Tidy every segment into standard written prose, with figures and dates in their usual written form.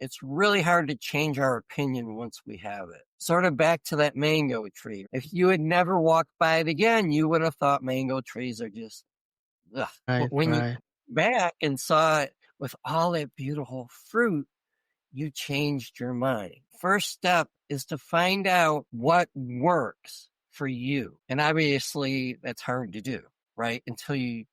it's really hard to change our opinion once we have it. Sort of back to that mango tree. If you had never walked by it again, you would have thought mango trees are just ugh. Right, But when you right. back and saw it with all that beautiful fruit, you changed your mind. First step is to find out what works for you. And obviously, that's hard to do, right? Until you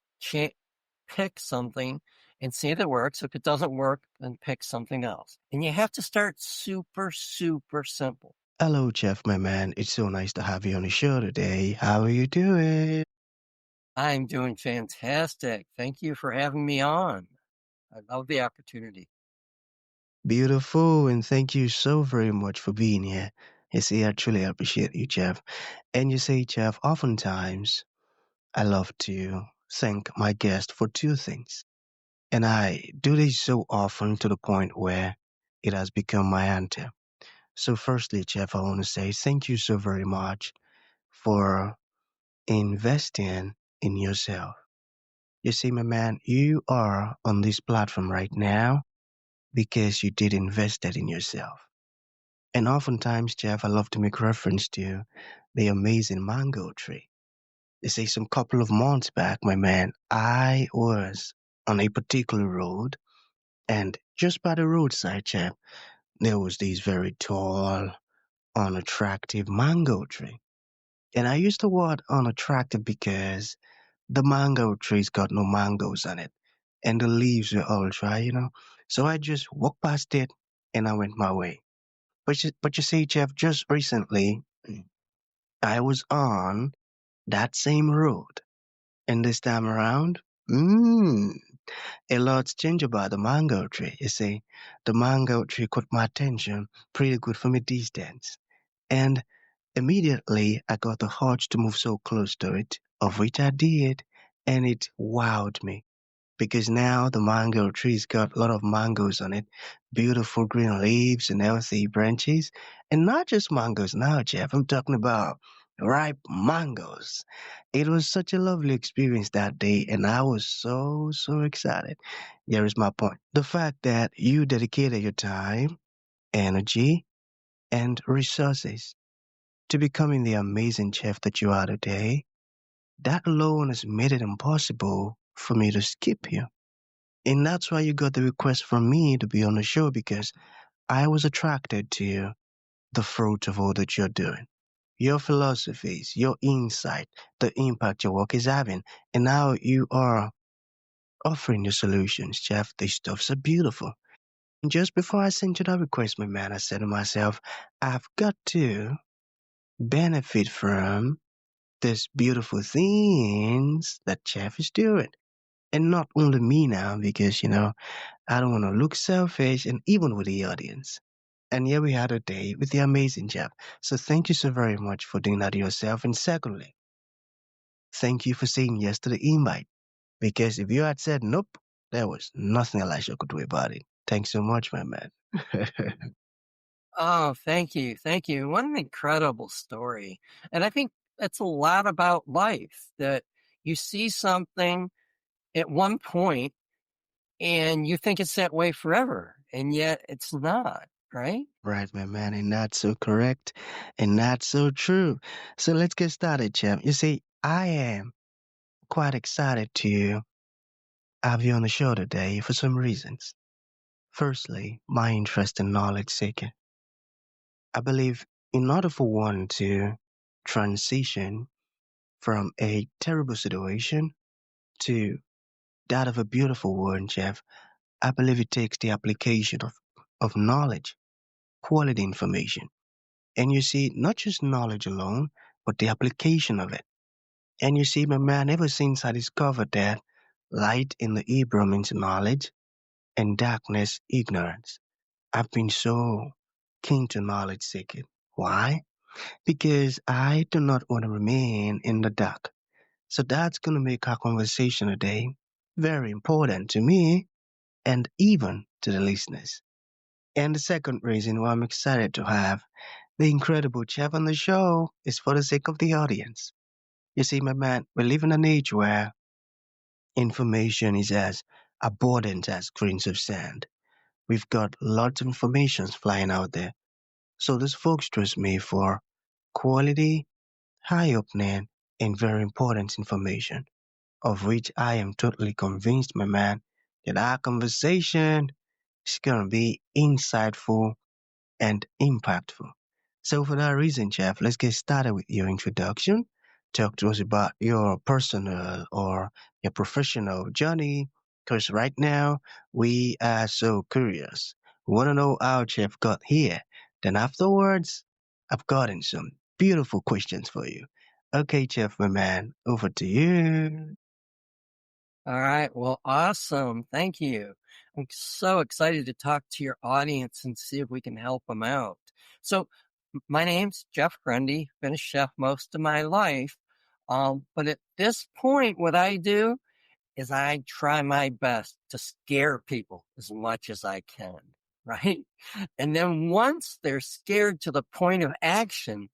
pick something and see if it works. If it doesn't work, then pick something else. And you have to start super, super simple. Hello, Jeff, my man. It's so nice to have you on the show today. How are you doing? I'm doing fantastic. Thank you for having me on. I love the opportunity. Beautiful, and thank you so very much for being here. You see, I truly appreciate you, Jeff. And you see, Jeff, oftentimes I love to thank my guest for two things. And I do this so often to the point where it has become my anthem. So, firstly, Jeff, I want to say thank you so very much for investing in yourself. You see, my man, you are on this platform right now because you did invested in yourself. And oftentimes, Jeff, I love to make reference to the amazing mango tree. You see, some couple of months back, my man, I was on a particular road, and just by the roadside, Jeff, there was this very tall, unattractive mango tree. And I used the word unattractive because the mango tree's got no mangoes on it, and the leaves were all dry. So I just walked past it and I went my way. But you see, Jeff, just recently I was on that same road, and this time around, mm, a lot's changed about the mango tree. You see, the mango tree caught my attention pretty good from a distance, and immediately I got the urge to move so close to it, of which I did, and it wowed me because now the mango tree's got a lot of mangoes on it, beautiful green leaves and healthy branches. And not just mangoes now, Jeff, I'm talking about ripe mangoes. It was such a lovely experience that day, and I was so, so excited. Here is my point. The fact that you dedicated your time, energy, and resources to becoming the amazing chef that you are today, that alone has made it impossible for me to skip you. And that's why you got the request from me to be on the show because I was attracted to the fruit of all that you're doing. Your philosophies, your insight, the impact your work is having, and now you are offering your solutions, Jeff. These stuffs are beautiful. And just before I sent you that request, my man, I said to myself, I've got to benefit from these beautiful things that Jeff is doing. And not only me now, because, I don't want to look selfish and even with the audience. And here we had a day with the amazing Jeff. So thank you so very much for doing that yourself. And secondly, thank you for saying yes to the invite. Because if you had said nope, there was nothing Elisha could do about it. Thanks so much, my man. Oh, thank you. Thank you. What an incredible story. And I think that's a lot about life that you see something at one point and you think it's that way forever, and yet it's not, right? Right, my man. And that's so correct. And that's so true. So let's get started, champ. You see, I am quite excited to have you on the show today for some reasons. Firstly, my interest in knowledge seeking. I believe in order for one to transition from a terrible situation to that of a beautiful one, Jeff, I believe it takes the application of knowledge, quality information. And you see, not just knowledge alone, but the application of it. And you see, my man, ever since I discovered that light in the Hebrew means knowledge and darkness, ignorance, I've been so keen to knowledge seeking. Why? Because I do not want to remain in the dark. So that's going to make our conversation today very important to me and even to the listeners. And the second reason why I'm excited to have the incredible chef on the show is for the sake of the audience. You see, my man, we live in an age where information is as abundant as grains of sand. we've got lots of information flying out there. So these folks trust me for quality, high-opening, and very important information, of which I am totally convinced, my man, that our conversation is gonna be insightful and impactful. So for that reason, Jeff, let's get started with your introduction. Talk to us about your personal or your professional journey, because right now we are so curious. We want to know how Jeff got here. Then afterwards, I've gotten some beautiful questions for you. Okay, Jeff, my man, over to you. All right. Well, awesome. Thank you. I'm so excited to talk to your audience and see if we can help them out. So, my name's Jeff Grundy. Been a chef most of my life. But at this point, what I do is I try my best to scare people as much as I can, right? And then once they're scared to the point of action,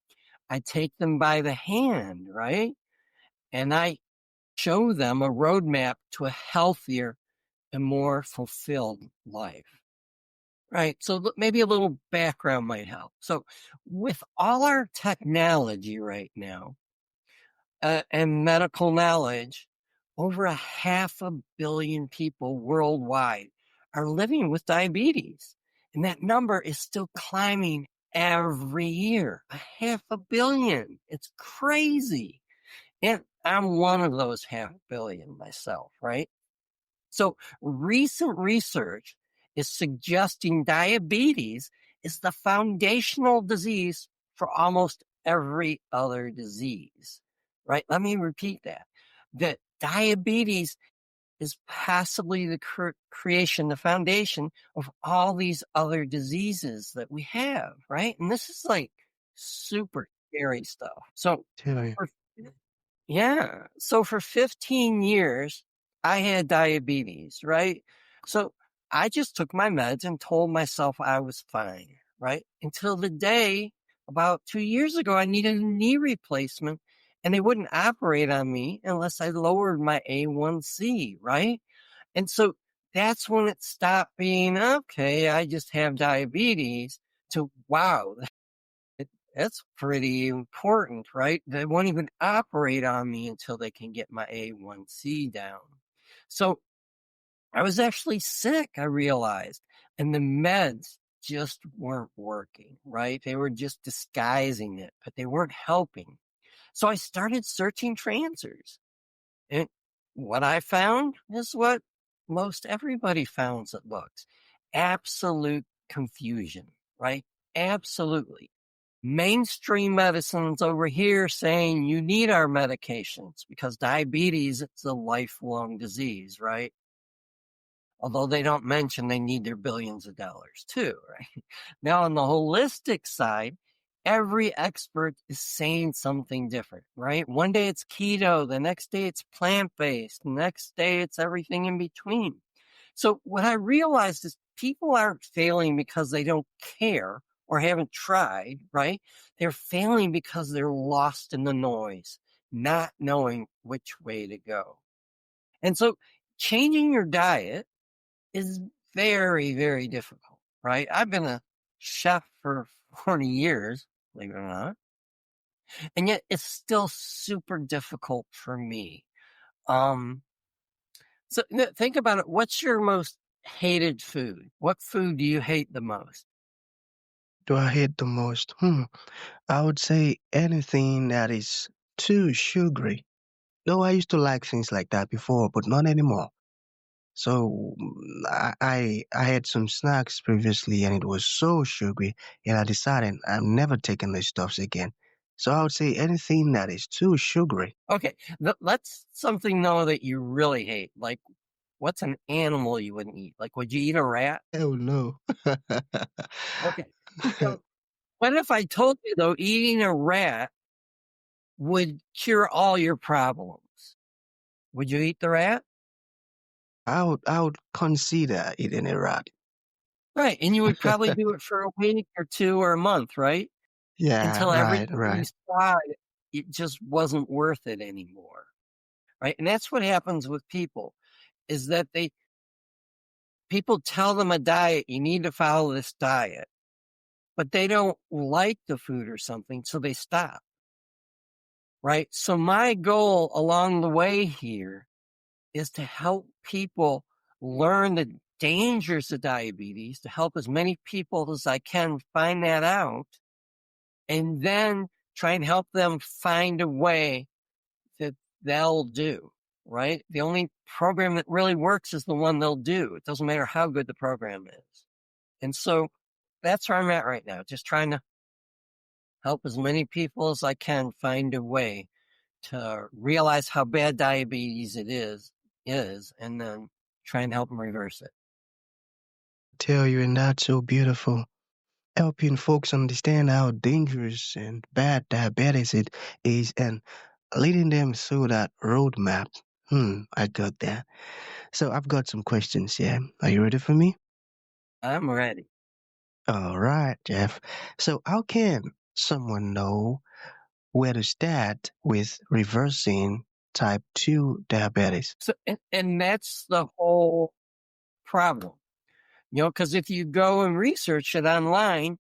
I take them by the hand, right? And I show them a roadmap to a healthier and more fulfilled life. Right. So maybe a little background might help. So with all our technology right now and medical knowledge, over 500 million people worldwide are living with diabetes. And that number is still climbing every year. 500 million. It's crazy. And I'm one of those 500 million myself, right? So recent research is suggesting diabetes is the foundational disease for almost every other disease, right? Let me repeat that. That diabetes is possibly the creation, the foundation of all these other diseases that we have, right? And this is like super scary stuff. So Tell you. for yeah. So for 15 years, I had diabetes, right? So I just took my meds and told myself I was fine, right? Until the day about 2 years ago, I needed a knee replacement and they wouldn't operate on me unless I lowered my A1C, right? And so that's when it stopped being, okay, I just have diabetes to, wow, that's pretty important, right? They won't even operate on me until they can get my A1C down. So I was actually sick, I realized, and the meds just weren't working, right? They were just disguising it, but they weren't helping. So I started searching for answers. And what I found is what most everybody finds it looks absolute confusion, right? Absolutely. Mainstream medicine's over here saying you need our medications because diabetes is a lifelong disease, right? Although they don't mention they need their billions of dollars too, right? Now, on the holistic side, every expert is saying something different, right? One day it's keto, the next day it's plant-based, the next day it's everything in between. So what I realized is people aren't failing because they don't care or haven't tried, right? They're failing because they're lost in the noise, not knowing which way to go. And so changing your diet is very, very difficult, right? I've been a chef for 40 years, believe it or not, and yet it's still super difficult for me. Um, so think about it. What's your most hated food? What food do you hate the most? Do I hate the most? I would say anything that is too sugary. Though I used to like things like that before, but not anymore. So I had some snacks previously and it was so sugary and I decided I'm never taking these stuffs again. So I would say anything that is too sugary. Okay, let's something know that you really hate. Like, what's an animal you wouldn't eat? Like, would you eat a rat? Oh no. Okay. So, what if I told you though, eating a rat would cure all your problems? Would you eat the rat? I would consider eating a rat. Right, and you would probably do it for a week or two or a month, right? Yeah, Until right, everything you right. saw, it just wasn't worth it anymore, right? And that's what happens with people is that People tell them a diet, you need to follow this diet, but they don't like the food or something, so they stop. Right? So my goal along the way here is to help people learn the dangers of diabetes, to help as many people as I can find that out, and then try and help them find a way that they'll do, right? The only program that really works is the one they'll do. It doesn't matter how good the program is. And so that's where I'm at right now, just trying to help as many people as I can find a way to realize how bad diabetes it is, and then try and help them reverse it. Tell you, and that's so beautiful. Helping folks understand how dangerous and bad diabetes it is and leading them through that roadmap. I got that. So I've got some questions here. Are you ready for me? I'm ready. All right, Jeff. So how can someone know where to start with reversing type 2 diabetes? So, and that's the whole problem, because if you go and research it online,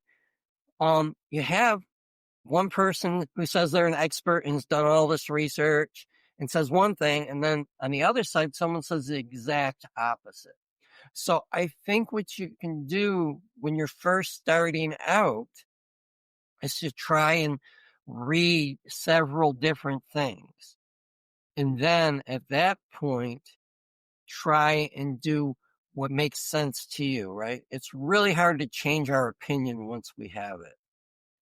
you have one person who says they're an expert and has done all this research and says one thing, and then on the other side, someone says the exact opposite. So I think what you can do when you're first starting out is to try and read several different things. And then at that point, try and do what makes sense to you, right? It's really hard to change our opinion once we have it.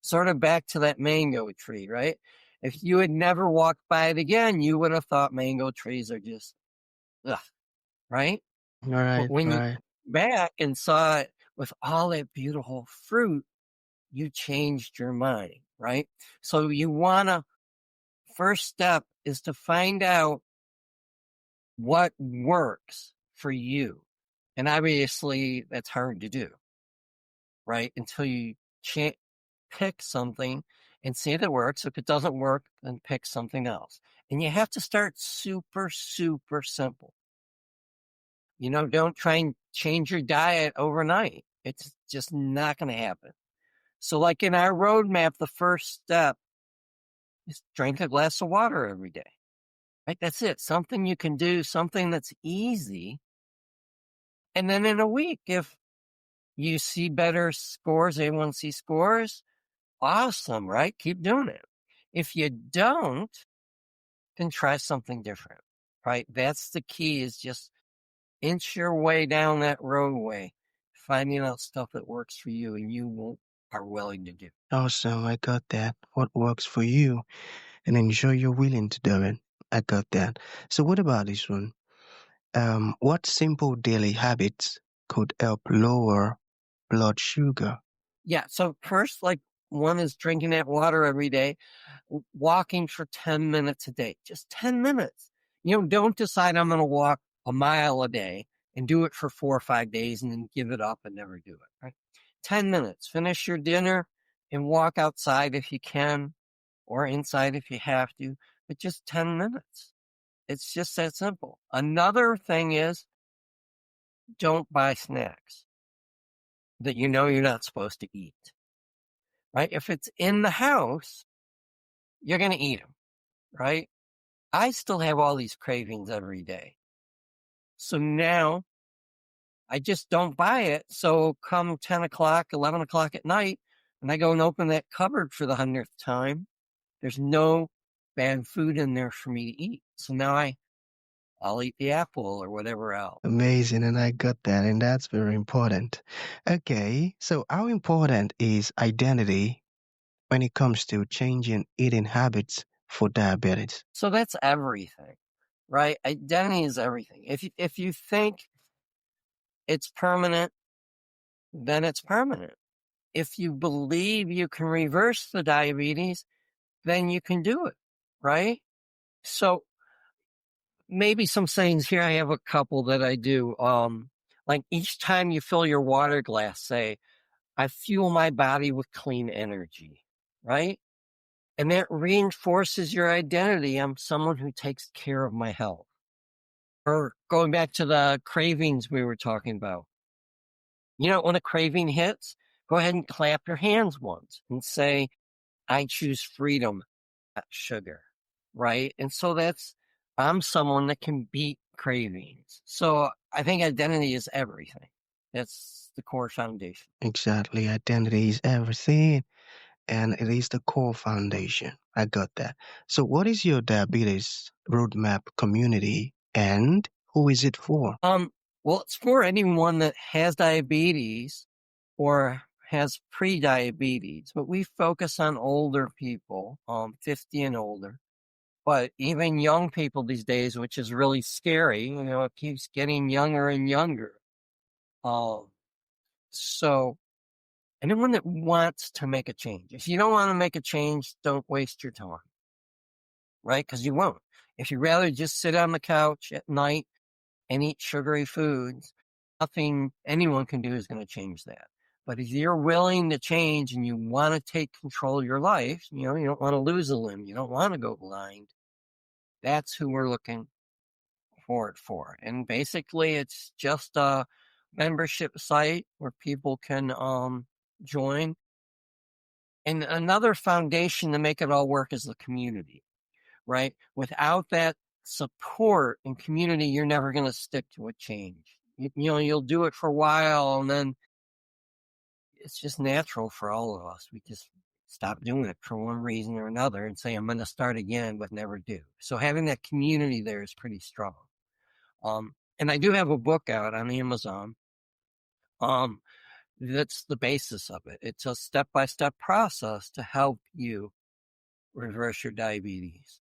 Sort of back to that mango tree, right? If you had never walked by it again, you would have thought mango trees are just, ugh, right? All But right, when you right. back and saw it with all that beautiful fruit, you changed your mind, right? So you want to, first step is to find out what works for you. And obviously that's hard to do, right? Until you pick something and see if it works. If it doesn't work, then pick something else. And you have to start super, super simple. Don't try and change your diet overnight. It's just not going to happen. So like in our roadmap, the first step is drink a glass of water every day. Right? That's it. Something you can do, something that's easy. And then in a week, if you see better scores, A1C scores, awesome, right? Keep doing it. If you don't, then try something different, right? That's the key, is just inch your way down that roadway, finding out stuff that works for you and are willing to do. Awesome, I got that. What works for you and ensure you're willing to do it. I got that. So what about this one? What simple daily habits could help lower blood sugar? Yeah. So first, like, one is drinking that water every day, walking for 10 minutes a day, just 10 minutes. Don't decide I'm going to walk a mile a day and do it for 4 or 5 days and then give it up and never do it, right? 10 minutes, finish your dinner and walk outside if you can, or inside if you have to, but just 10 minutes. It's just that simple. Another thing is, don't buy snacks that you're not supposed to eat, right? If it's in the house, you're going to eat them, right? I still have all these cravings every day. So now I just don't buy it. So come 10 o'clock, 11 o'clock at night, and I go and open that cupboard for the 100th time, there's no bad food in there for me to eat. So now I'll eat the apple or whatever else. Amazing, and I got that, and that's very important. Okay, so how important is identity when it comes to changing eating habits for diabetes? So that's everything, right? Identity is everything. If you think it's permanent, then it's permanent. If you believe you can reverse the diabetes, then you can do it, right? So maybe some sayings here. I have a couple that I do. Like each time you fill your water glass, say, I fuel my body with clean energy, right? And that reinforces your identity. I'm someone who takes care of my health. Or going back to the cravings we were talking about. When a craving hits, go ahead and clap your hands once and say, I choose freedom, not sugar, right? And so I'm someone that can beat cravings. So I think identity is everything. That's the core foundation. Exactly. Identity is everything, and it is the core foundation. I got that. So, what is your diabetes roadmap community, and who is it for? Well, it's for anyone that has diabetes or has pre-diabetes, but we focus on older people, 50 and older. But even young people these days, which is really scary, it keeps getting younger and younger. Um, so anyone that wants to make a change, if you don't want to make a change, don't waste your time, right? Because you won't. If you'd rather just sit on the couch at night and eat sugary foods, nothing anyone can do is going to change that. But if you're willing to change and you want to take control of your life, you don't want to lose a limb, you don't want to go blind, that's who we're looking forward for. And basically, it's just a membership site where people can join. And another foundation to make it all work is the community, right? Without that support and community, you're never going to stick to a change. You'll do it for a while, and then it's just natural for all of us. We just stop doing it for one reason or another and say, I'm going to start again, but never do. So having that community there is pretty strong. And I do have a book out on Amazon. That's the basis of it. It's a step-by-step process to help you reverse your diabetes.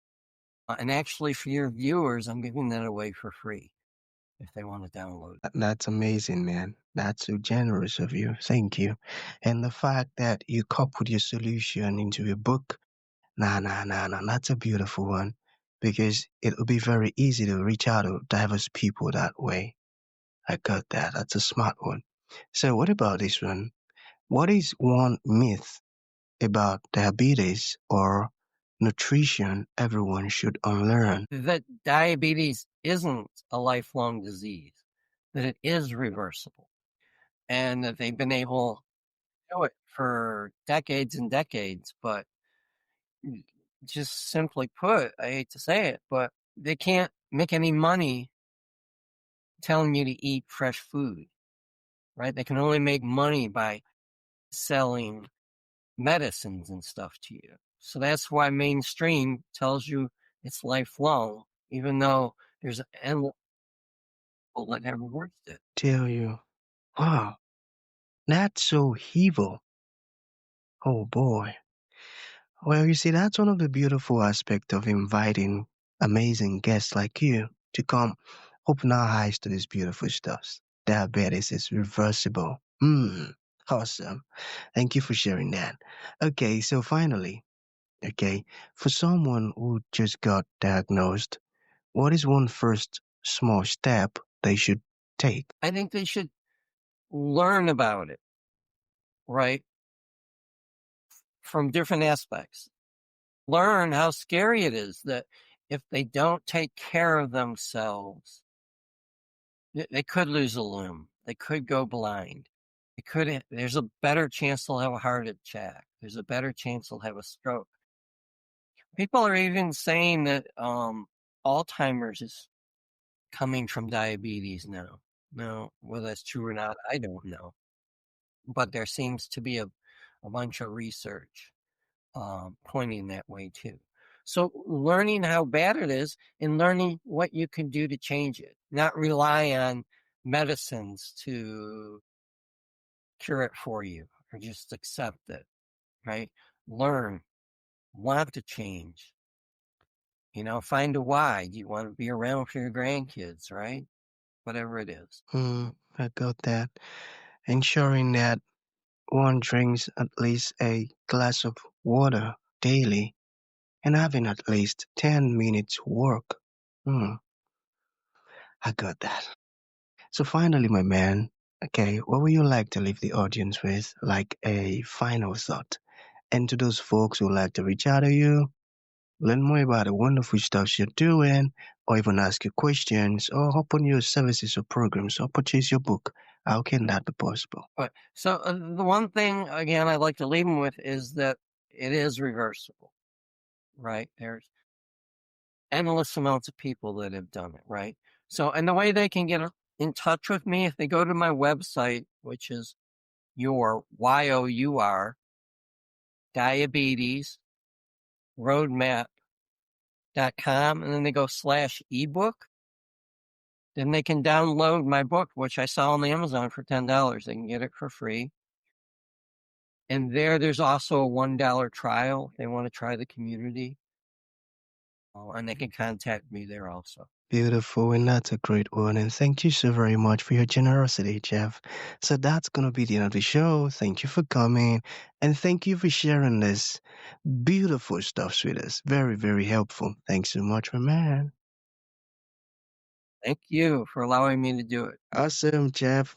And actually, for your viewers, I'm giving that away for free if they want to download it. That's amazing, man. That's so generous of you. Thank you. And the fact that you coupled your solution into a book, nah, that's a beautiful one because it will be very easy to reach out to diverse people that way. I got that. That's a smart one. So, what about this one? What is one myth about diabetes or nutrition everyone should unlearn? That diabetes isn't a lifelong disease, that it is reversible, and that they've been able to do it for decades and decades. But just simply put, I hate to say it, but they can't make any money telling you to eat fresh food, right? They can only make money by selling medicines and stuff to you. So that's why mainstream tells you it's lifelong, even though there's an endless people that never worked it. Tell you, wow, that's so evil. Oh boy. Well, you see, that's one of the beautiful aspects of inviting amazing guests like you to come open our eyes to this beautiful stuff. Diabetes is reversible. Awesome. Thank you for sharing that. Okay, so finally, okay, for someone who just got diagnosed, what is one first small step they should take? I think they should learn about it, right? From different aspects. Learn how scary it is that if they don't take care of themselves, they could lose a limb. They could go blind. There's a better chance they'll have a heart attack. There's a better chance they'll have a stroke. People are even saying that Alzheimer's is coming from diabetes now. Now, whether that's true or not, I don't know. But there seems to be a bunch of research pointing that way too. So learning how bad it is and learning what you can do to change it, not rely on medicines to cure it for you or just accept it, right? Learn, want to change, find a why. Do you want to be around for your grandkids, right? Whatever it is. I got that. Ensuring that one drinks at least a glass of water daily and having at least 10 minutes work. Hmm, I got that. So finally, my man, okay, what would you like to leave the audience with, like a final thought? And to those folks who like to reach out to you, learn more about the wonderful stuff you're doing, or even ask you questions, or open your services or programs, or purchase your book. How can that be possible? But so the one thing again I'd like to leave them with is that it is reversible, right? There's endless amounts of people that have done it, right? So, and the way they can get in touch with me, if they go to my website, which is YOUR, diabetes roadmap.com, and then they go /ebook, then they can download my book, which I sell on the Amazon for $10. They can get it for free. And there's also a $1 trial if they want to try the community. And they can contact me there also. Beautiful, and that's a great one. And thank you so very much for your generosity, Jeff. So that's going to be the end of the show. Thank you for coming, and thank you for sharing this beautiful stuff with us. Very, very helpful. Thanks so much, my man. Thank you for allowing me to do it. Awesome, Jeff.